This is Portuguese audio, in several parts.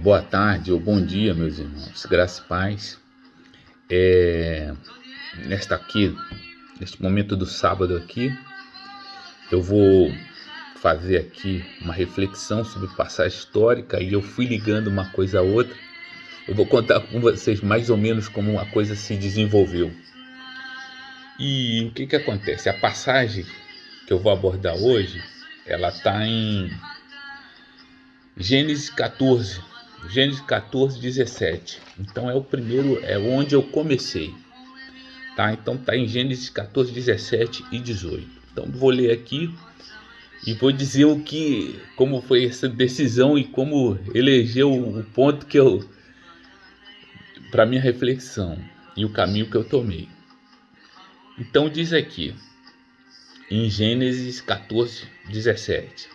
Boa tarde ou bom dia, meus irmãos. Graça e paz. É, neste momento do sábado aqui, eu vou fazer aqui uma reflexão sobre passagem histórica e eu fui ligando uma coisa a outra. Eu vou contar com vocês mais ou menos como uma coisa se desenvolveu. E o que acontece? A passagem que eu vou abordar hoje, ela está em Gênesis 14. Gênesis 14, 17. Então é onde eu comecei. Tá? Então tá em Gênesis 14, 17 e 18. Então vou ler aqui e vou dizer como foi essa decisão e como elegeu o ponto para minha reflexão e o caminho que eu tomei. Então diz aqui, em Gênesis 14, 17.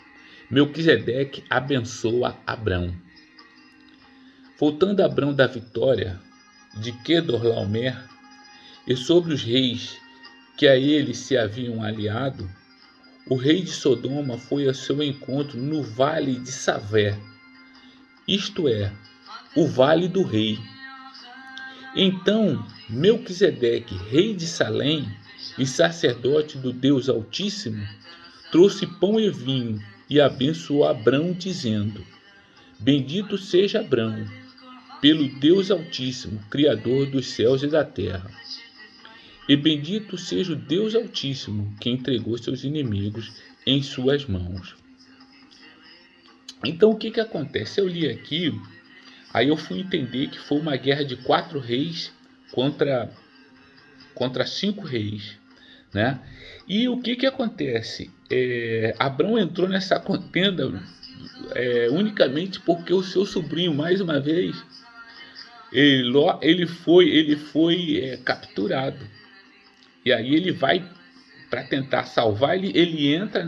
Melquisedeque abençoa Abrão. Voltando Abrão da vitória de Quedorlaomer e sobre os reis que a ele se haviam aliado, o rei de Sodoma foi ao seu encontro no vale de Savé, isto é, o vale do rei. Então Melquisedeque, rei de Salém e sacerdote do Deus Altíssimo, trouxe pão e vinho e abençoou Abrão, dizendo: Bendito seja Abrão, pelo Deus Altíssimo, Criador dos céus e da terra. E bendito seja o Deus Altíssimo, que entregou seus inimigos em suas mãos. Então o que acontece? Eu li aqui, aí eu fui entender que foi uma guerra de 4 reis contra 5 reis, né? E o que acontece? Abrão entrou nessa contenda unicamente porque o seu sobrinho, mais uma vez, ele foi capturado. E aí ele vai para tentar salvar, ele entra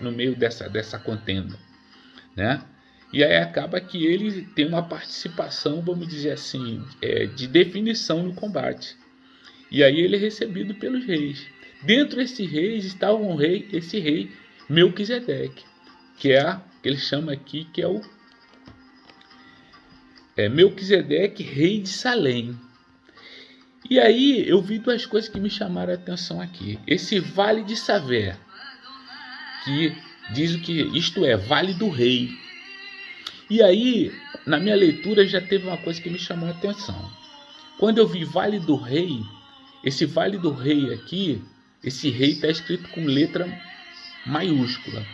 no meio dessa contenda, né? E aí acaba que ele tem uma participação, vamos dizer assim, de definição no combate. E aí ele é recebido pelos reis. Dentro desses reis estava esse rei Melquisedeque, que ele chama aqui que é o Melquisedeque, rei de Salém. E aí eu vi 2 coisas que me chamaram a atenção aqui. Esse vale de Savé, que diz que isto é, vale do rei. E aí, na minha leitura, já teve uma coisa que me chamou a atenção. Quando eu vi vale do rei, esse vale do rei aqui, esse rei está escrito com letra maiúscula.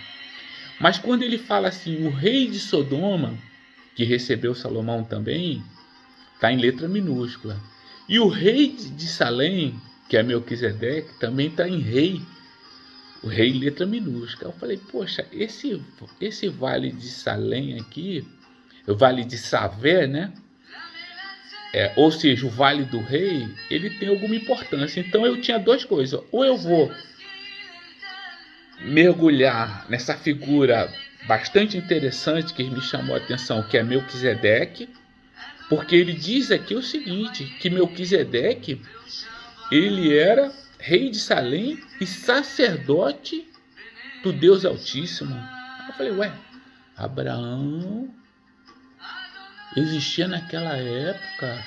Mas quando ele fala assim, o rei de Sodoma, que recebeu Salomão também, está em letra minúscula. E o rei de Salém, que é Melquisedeque, também está em rei, o rei letra minúscula. Eu falei, poxa, esse vale de Salém aqui, o vale de Savé, né? Ou seja, o vale do rei, ele tem alguma importância. Então eu tinha 2 coisas. Ou eu vou mergulhar nessa figura bastante interessante que me chamou a atenção, que é Melquisedeque, porque ele diz aqui o seguinte, que Melquisedeque, ele era rei de Salém e sacerdote do Deus Altíssimo. Eu falei, Abraão existia naquela época,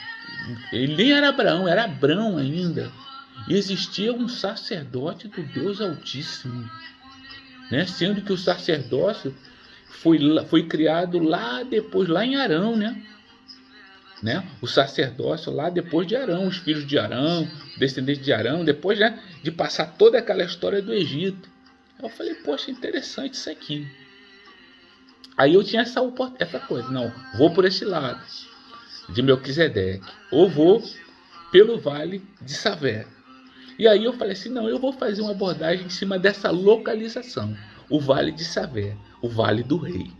ele nem era Abraão, era Abrão ainda, e existia um sacerdote do Deus Altíssimo, né? Sendo que o sacerdócio foi criado lá depois, lá em Arão, né? O sacerdócio lá depois de Arão, os filhos de Arão, descendentes de Arão, depois, né, de passar toda aquela história do Egito. Eu falei, poxa, interessante isso aqui. Aí eu tinha essa coisa, não, vou por esse lado de Melquisedeque, ou vou pelo vale de Savé. E aí eu falei assim, não, eu vou fazer uma abordagem em cima dessa localização, o vale de Savé, o vale do rei.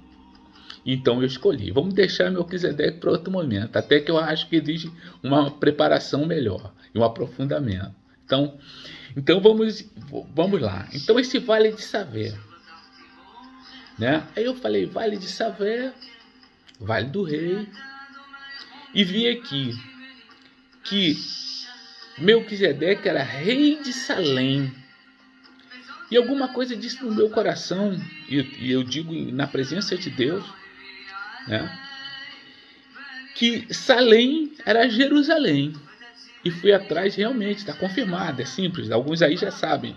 Então eu escolhi, vamos deixar Melquisedeque para outro momento, até que eu acho que exige uma preparação melhor e um aprofundamento. Então vamos lá. Então esse vale de Savé, né? Aí eu falei, vale de Savé, vale do rei, e vi aqui que Melquisedeque era rei de Salém. E alguma coisa disse no meu coração, e eu digo na presença de Deus, né? Que Salém era Jerusalém. E fui atrás, realmente, está confirmado, é simples, alguns aí já sabem.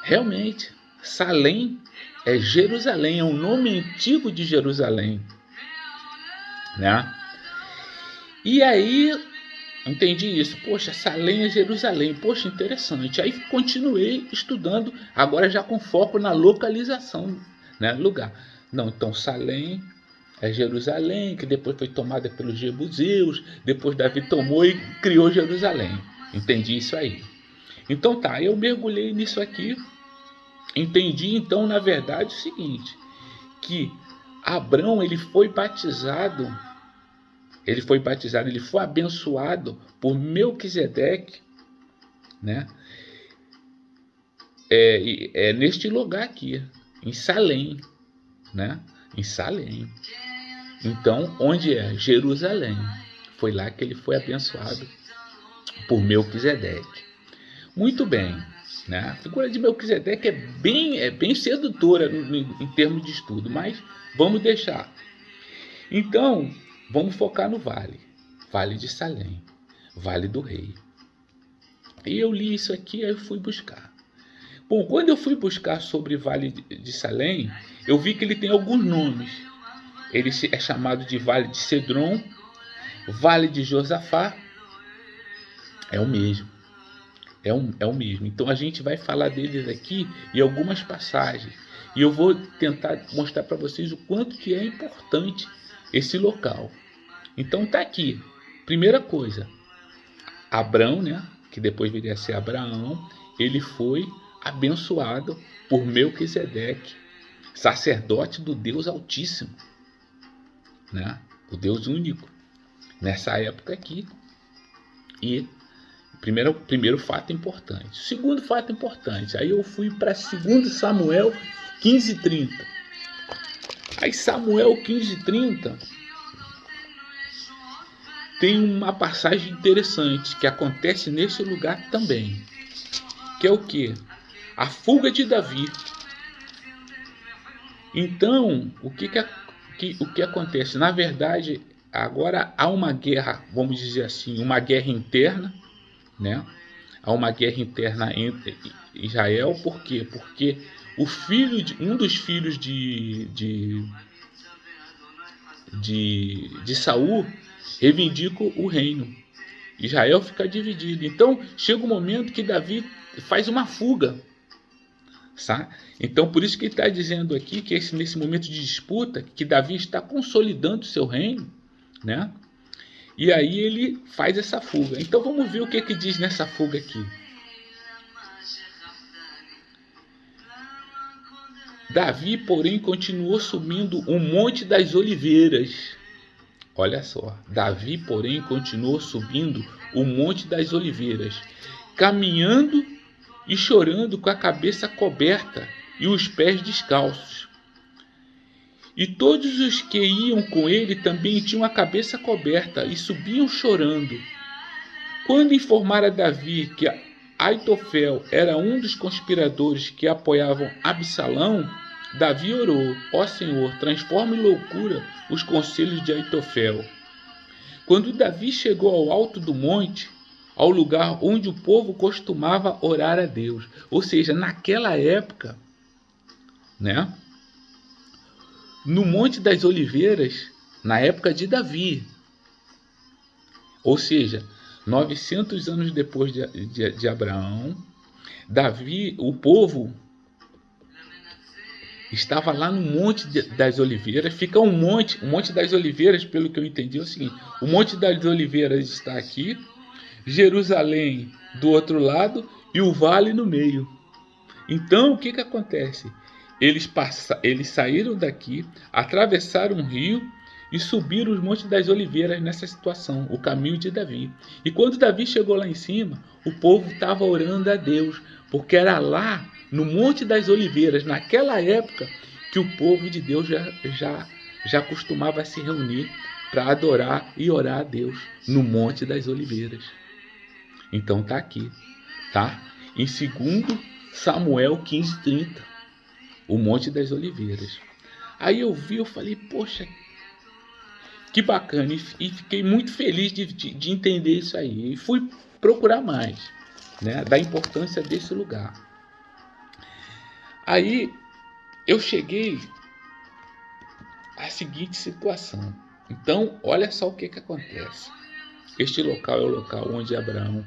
Realmente, Salém é Jerusalém, é o nome antigo de Jerusalém, né? E aí, entendi isso. Poxa, Salém é Jerusalém. Poxa, interessante. Aí continuei estudando, agora já com foco na localização, né? Lugar. Não, então Salém é Jerusalém, que depois foi tomada pelos jebuseus, depois Davi tomou e criou Jerusalém. Entendi isso aí. Então tá, eu mergulhei nisso aqui, entendi então, na verdade, o seguinte, que Abrão, ele foi batizado, ele foi abençoado por Melquisedeque, né? Neste lugar aqui, em Salém, né? Em Salém. Então, onde é? Jerusalém. Foi lá que ele foi abençoado por Melquisedeque. Muito bem, né? A figura de Melquisedeque é bem sedutora em termos de estudo, mas vamos deixar. Então, vamos focar no vale. Vale de Salém, Vale do Rei. E eu li isso aqui, aí eu fui buscar. Bom, quando eu fui buscar sobre Vale de Salém, eu vi que ele tem alguns nomes. Ele é chamado de Vale de Cedron, Vale de Josafá, é o mesmo. É o mesmo. Então a gente vai falar deles aqui em algumas passagens. E eu vou tentar mostrar para vocês o quanto que é importante esse local. Então tá aqui. Primeira coisa, Abrão, né, que depois viria a ser Abraão, ele foi abençoado por Melquisedeque, sacerdote do Deus Altíssimo, né, o Deus único, nessa época aqui. E primeiro fato importante. Segundo fato importante, aí eu fui para 2 Samuel 15:30. Aí Samuel 15:30 tem uma passagem interessante que acontece nesse lugar também, que é o que? A fuga de Davi. Então, o que acontece? Na verdade, agora há uma guerra, vamos dizer assim, uma guerra interna, né? Há uma guerra interna entre Israel, por quê? Porque um dos filhos de Saul reivindica o reino. Israel fica dividido. Então chega um momento que Davi faz uma fuga. Sabe? Então por isso que ele está dizendo aqui que nesse momento de disputa, que Davi está consolidando o seu reino, né? E aí ele faz essa fuga. Então vamos ver o que diz nessa fuga aqui. Davi, porém, continuou subindo o Monte das Oliveiras. Olha só, Davi, porém, continuou subindo o Monte das Oliveiras, caminhando e chorando com a cabeça coberta e os pés descalços. E todos os que iam com ele também tinham a cabeça coberta e subiam chorando. Quando informara Davi que Aitofel era um dos conspiradores que apoiavam Absalão, Davi orou: ó Senhor, transforme em loucura os conselhos de Aitofel. Quando Davi chegou ao alto do monte, ao lugar onde o povo costumava orar a Deus, ou seja, naquela época, né? No Monte das Oliveiras, na época de Davi, ou seja, 900 anos depois de Abraão, Davi, o povo estava lá no Monte das Oliveiras. Fica o Monte das Oliveiras, pelo que eu entendi, é o seguinte: o Monte das Oliveiras está aqui, Jerusalém do outro lado e o vale no meio. Então, o que acontece? Eles saíram daqui, atravessaram um rio e subiram os Montes das Oliveiras nessa situação, o caminho de Davi. E quando Davi chegou lá em cima, o povo estava orando a Deus, porque era lá, no Monte das Oliveiras, naquela época, que o povo de Deus já costumava se reunir para adorar e orar a Deus, no Monte das Oliveiras. Então tá aqui, tá? Em 2 Samuel 15:30, o Monte das Oliveiras. Aí eu falei, poxa, Que bacana, e fiquei muito feliz de entender isso aí. E fui procurar mais, né, da importância desse lugar. Aí eu cheguei à seguinte situação. Então, olha só o que acontece. Este local é o local onde Abraão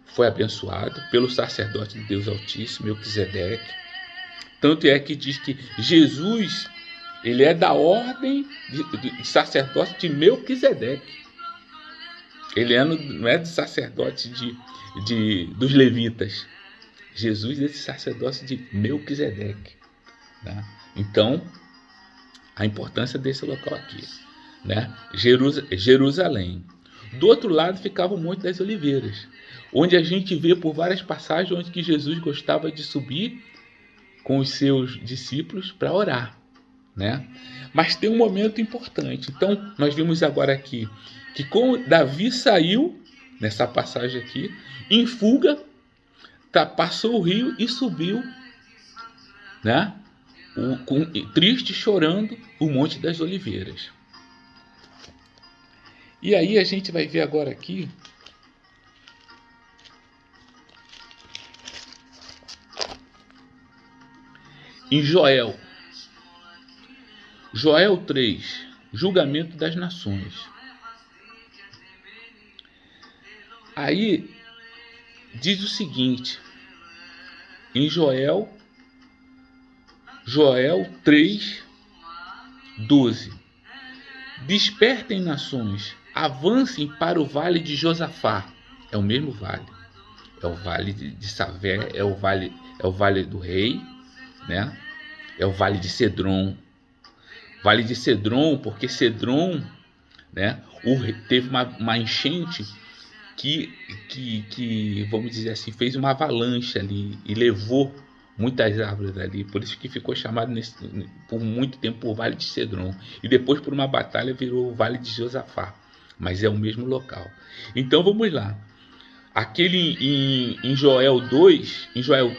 foi abençoado pelo sacerdote de Deus Altíssimo, Melquisedeque. Tanto é que diz que Jesus, ele é da ordem de sacerdote de Melquisedeque. Ele não é de sacerdote dos levitas. Jesus é esse sacerdote de Melquisedeque. Né? Então, a importância desse local aqui. Né? Jerusalém. Do outro lado ficava o Monte das Oliveiras, onde a gente vê por várias passagens onde que Jesus gostava de subir com os seus discípulos para orar. Né? Mas tem um momento importante. Então, nós vimos agora aqui que como Davi saiu, nessa passagem aqui, em fuga, passou o rio e subiu, né? Triste, chorando, o Monte das Oliveiras. E aí a gente vai ver agora aqui em Joel 3, julgamento das nações. Aí diz o seguinte, em Joel 3, 12: Despertem nações, avancem para o vale de Josafá. É o mesmo vale. É o vale de Savé, é o vale do rei, né? É o vale de Cedron. Vale de Cedron, porque Cedron, né, teve uma enchente que, vamos dizer assim, fez uma avalanche ali e levou muitas árvores ali, por isso que ficou chamado por muito tempo por Vale de Cedron, e depois por uma batalha virou o Vale de Josafá, mas é o mesmo local. Então vamos lá, aquele em Joel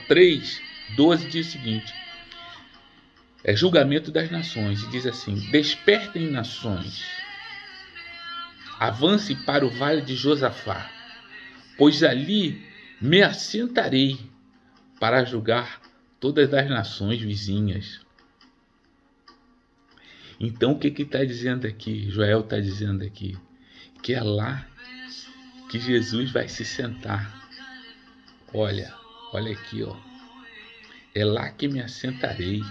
3, 12 diz o seguinte, é julgamento das nações, e diz assim: despertem nações, avance para o vale de Josafá, pois ali me assentarei para julgar todas as nações vizinhas. Então o que está dizendo aqui? Joel está dizendo aqui que é lá que Jesus vai se sentar. Olha aqui, ó. É lá que me assentarei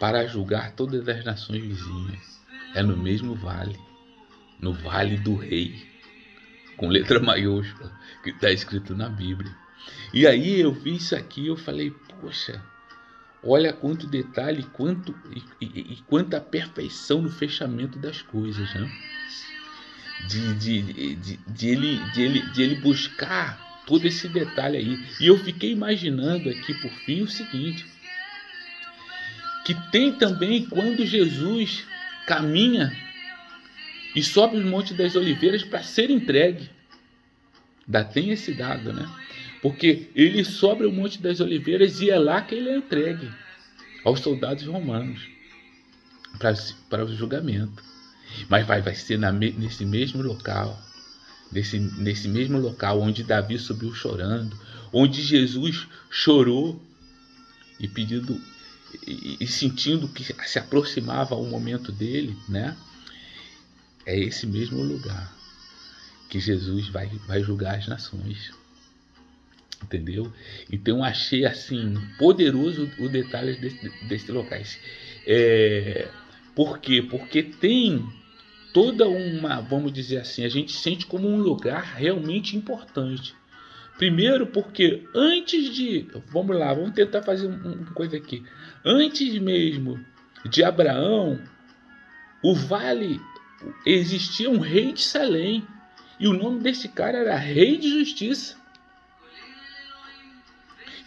para julgar todas as nações vizinhas. É no mesmo vale, no Vale do Rei, com letra maiúscula, que está escrito na Bíblia. E aí eu vi isso aqui, eu falei, poxa, olha quanto detalhe, quanta perfeição no fechamento das coisas, né? De ele buscar todo esse detalhe aí. E eu fiquei imaginando aqui por fim o seguinte, que tem também quando Jesus caminha e sobe os Montes das Oliveiras para ser entregue. Ainda tem esse dado, né? Porque ele sobe o Monte das Oliveiras e é lá que ele é entregue aos soldados romanos para o julgamento. Mas vai ser nesse mesmo local, nesse mesmo local onde Davi subiu chorando, onde Jesus chorou e pedindo e sentindo que se aproximava o momento dele, né? É esse mesmo lugar que Jesus vai julgar as nações. Entendeu? Então achei assim poderoso o detalhe desses locais. Por quê? Porque tem toda uma, vamos dizer assim, a gente sente como um lugar realmente importante. Primeiro porque vamos tentar fazer uma coisa aqui. Antes mesmo de Abraão, o vale, existia um rei de Salém. E o nome desse cara era Rei de Justiça.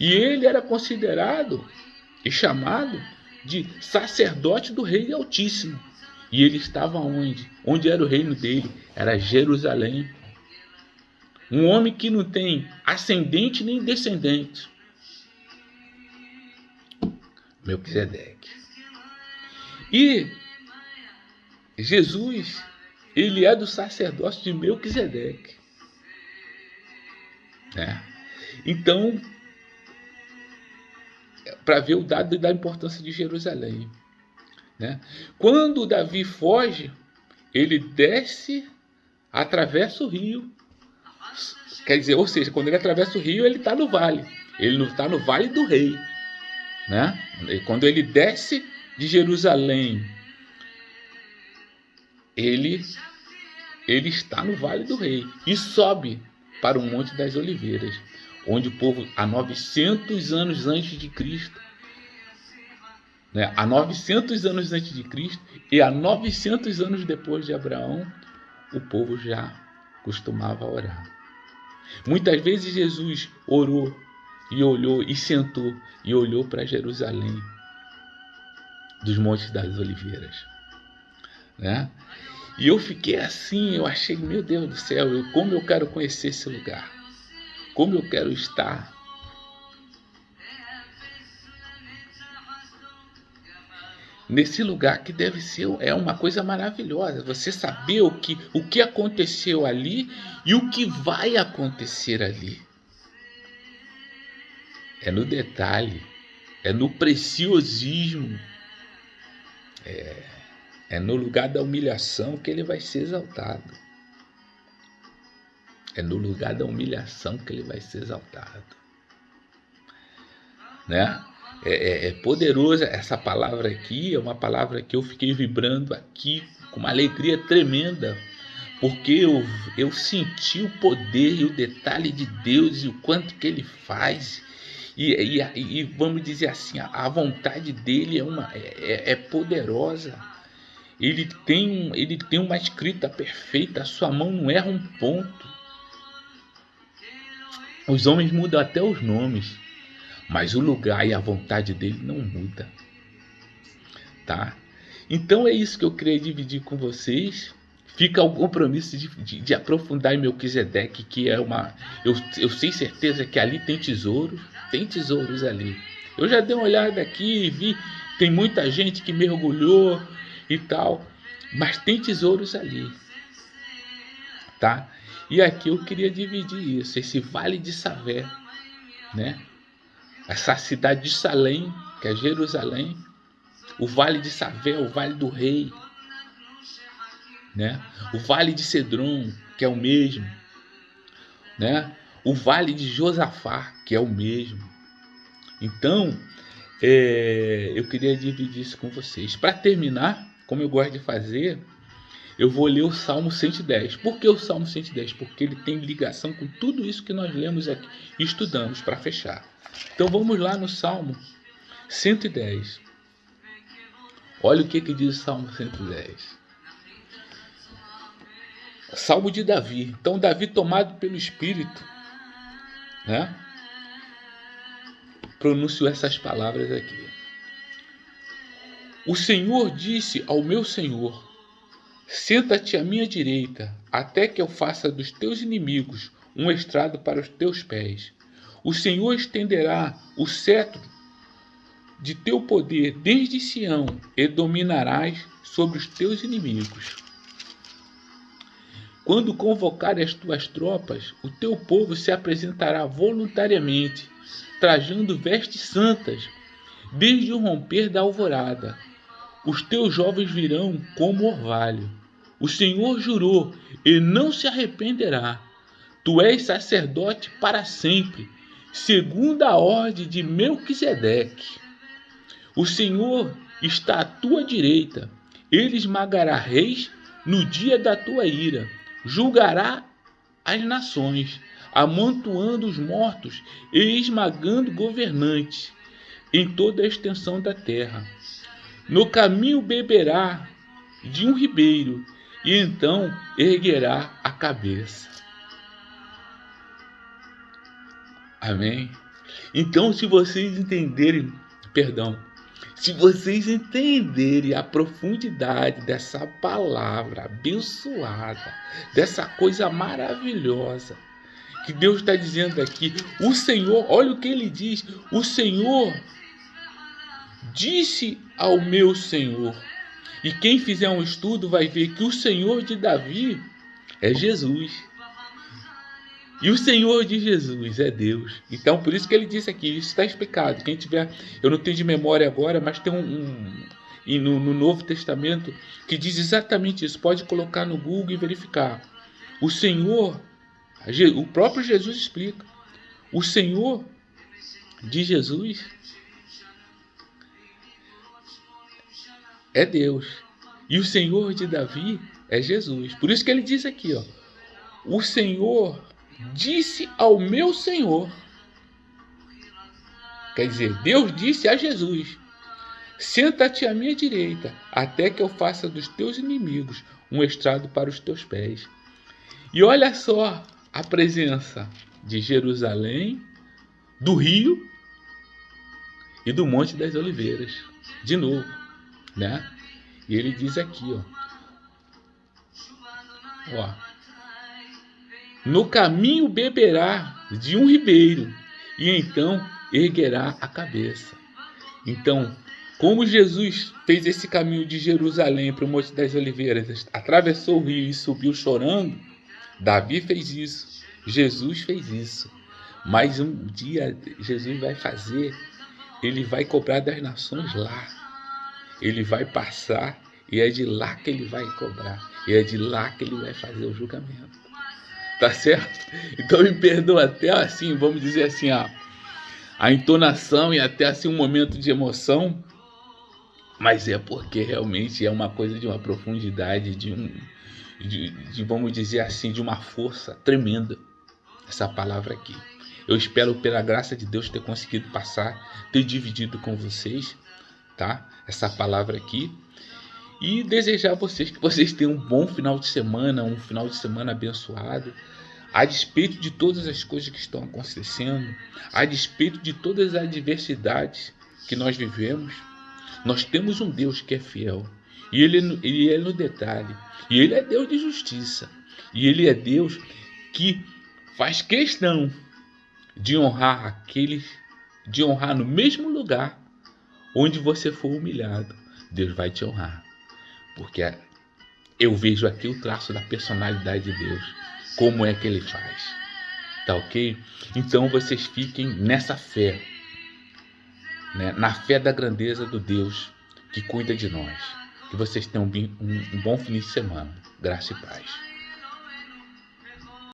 E ele era considerado e chamado de sacerdote do Rei Altíssimo. E ele estava onde? Onde era o reino dele? Era Jerusalém. Um homem que não tem ascendente nem descendente. Melquisedeque. E Jesus, ele é do sacerdócio de Melquisedeque, né? Então, para ver o dado da importância de Jerusalém, né? Quando Davi foge, ele desce, atravessa o rio. Quer dizer, ou seja, quando ele atravessa o rio, ele está no vale. Ele não está no vale do rei, né? E quando ele desce de Jerusalém, ele está no vale do rei e sobe para o Monte das Oliveiras, onde o povo, há 900 anos antes de Cristo, né? Há 900 anos antes de Cristo e há 900 anos depois de Abraão, o povo já costumava orar. Muitas vezes Jesus orou e olhou e sentou e olhou para Jerusalém dos Montes das Oliveiras, né? E eu fiquei assim, eu achei, meu Deus do céu, como eu quero conhecer esse lugar, como eu quero estar. Nesse lugar que deve ser, é uma coisa maravilhosa, você saber o que aconteceu ali e o que vai acontecer ali. É no detalhe, é no preciosismo, é no lugar da humilhação que ele vai ser exaltado. É no lugar da humilhação que ele vai ser exaltado, né? É poderosa essa palavra aqui, é uma palavra que eu fiquei vibrando aqui com uma alegria tremenda, porque eu senti o poder e o detalhe de Deus e o quanto que ele faz. E vamos dizer assim, a vontade dele é poderosa. Ele tem uma escrita perfeita, a sua mão não erra um ponto. Os homens mudam até os nomes, mas o lugar e a vontade dele não muda, tá? Então é isso que eu queria dividir com vocês. Fica o compromisso de aprofundar em Melquisedeque, que é uma... Eu sei certeza que ali tem tesouros ali. Eu já dei uma olhada aqui e vi, tem muita gente que mergulhou e tal, mas tem tesouros ali, tá? E aqui eu queria dividir isso, esse Vale de Savé, né? Essa cidade de Salém, que é Jerusalém, o Vale de Savé, o Vale do Rei, né? O Vale de Cedron, que é o mesmo, né? O Vale de Josafá, que é o mesmo. Então, eu queria dividir isso com vocês. Para terminar, como eu gosto de fazer, eu vou ler o Salmo 110. Por que o Salmo 110? Porque ele tem ligação com tudo isso que nós lemos aqui e estudamos para fechar. Então vamos lá no Salmo 110. Olha o que diz o Salmo 110. Salmo de Davi. Então Davi, tomado pelo Espírito, né, pronunciou essas palavras aqui. O Senhor disse ao meu Senhor: senta-te à minha direita, até que eu faça dos teus inimigos um estrado para os teus pés. O Senhor estenderá o cetro de teu poder desde Sião, e dominarás sobre os teus inimigos. Quando convocar as tuas tropas, o teu povo se apresentará voluntariamente, trajando vestes santas, desde o romper da alvorada. Os teus jovens virão como orvalho. O Senhor jurou e não se arrependerá. Tu és sacerdote para sempre, segundo a ordem de Melquisedeque. O Senhor está à tua direita. Ele esmagará reis no dia da tua ira. Julgará as nações, amontoando os mortos e esmagando governantes em toda a extensão da terra. No caminho beberá de um ribeiro, e então erguerá a cabeça. Amém? Então, se vocês entenderem a profundidade dessa palavra abençoada, dessa coisa maravilhosa que Deus está dizendo aqui, o Senhor, olha o que ele diz, o Senhor disse ao meu Senhor, E quem fizer um estudo vai ver que o Senhor de Davi é Jesus. E o Senhor de Jesus é Deus. Então, por isso que ele disse aqui, isso está explicado. Quem tiver, eu não tenho de memória agora, mas tem e no Novo Testamento que diz exatamente isso. Pode colocar no Google e verificar. O Senhor, o próprio Jesus explica. O Senhor de Jesus é Deus. E o Senhor de Davi é Jesus. Por isso que ele diz aqui, ó. O Senhor disse ao meu Senhor. Quer dizer, Deus disse a Jesus: senta-te à minha direita, até que eu faça dos teus inimigos um estrado para os teus pés. E olha só a presença de Jerusalém, do rio e do Monte das Oliveiras. De novo, né? E ele diz aqui, ó, no caminho beberá de um ribeiro, e então erguerá a cabeça. Então, como Jesus fez esse caminho de Jerusalém para o Monte das Oliveiras, atravessou o rio e subiu chorando, Davi fez isso, Jesus fez isso. Mas um dia Jesus vai fazer, ele vai cobrar das nações lá. Ele vai passar e é de lá que ele vai cobrar. E é de lá que ele vai fazer o julgamento. Tá certo? Então me perdoa até assim, vamos dizer assim, a entonação e até assim um momento de emoção, mas é porque realmente é uma coisa de uma profundidade, de vamos dizer assim, de uma força tremenda, essa palavra aqui. Eu espero, pela graça de Deus, ter conseguido passar, ter dividido com vocês, tá? Essa palavra aqui. E desejar a vocês que vocês tenham um bom final de semana, um final de semana abençoado. A despeito de todas as coisas que estão acontecendo, a despeito de todas as adversidades que nós vivemos, nós temos um Deus que é fiel. E ele é no detalhe. E ele é Deus de justiça. E ele é Deus que faz questão de honrar de honrar no mesmo lugar onde você for humilhado. Deus vai te honrar. Porque eu vejo aqui o traço da personalidade de Deus. Como é que ele faz. Tá ok? Então vocês fiquem nessa fé. Né? Na fé da grandeza do Deus que cuida de nós. Que vocês tenham um bom fim de semana. Graça e paz.